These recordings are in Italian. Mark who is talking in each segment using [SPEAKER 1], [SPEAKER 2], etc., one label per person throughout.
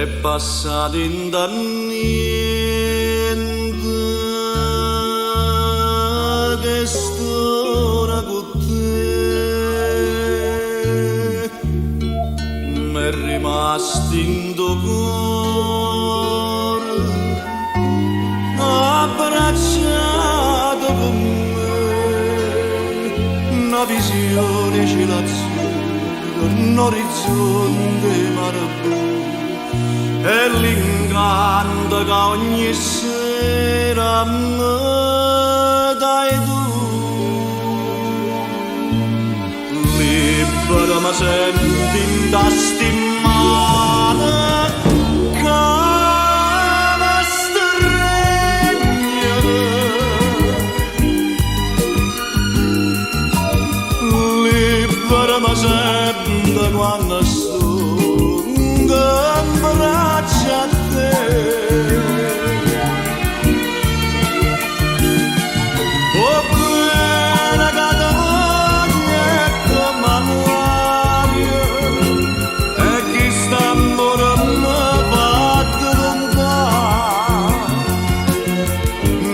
[SPEAKER 1] è passato in niente che storia con te m'è rimasto in tuo cuore abbracciato con me una visione ce l'azzurra un orizzonte mare e l'incanto che ogni sera mi dai tu libera ma senti in tasti in mano che mi stregna libera ma senti quando sto braccia a te oh bene che ti voglio come l'aria e chi sta morendo va lontano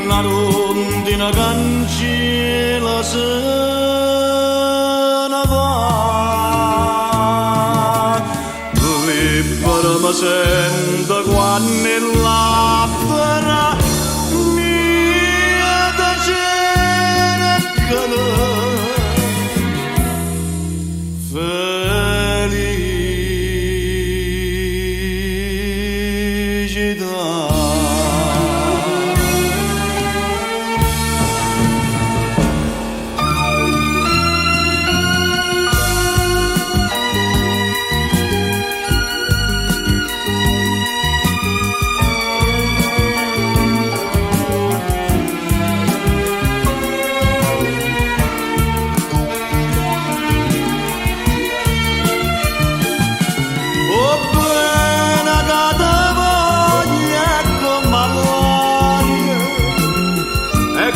[SPEAKER 1] una rondine cancella se ne va ma sento quando l'abbra mia da cercano felicità.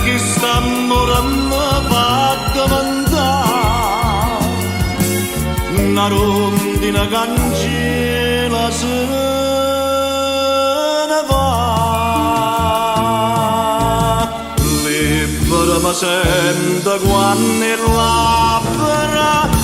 [SPEAKER 1] Chi sta morendo va domandare una rondine cancella se ne va libera ma sento quando l'abbra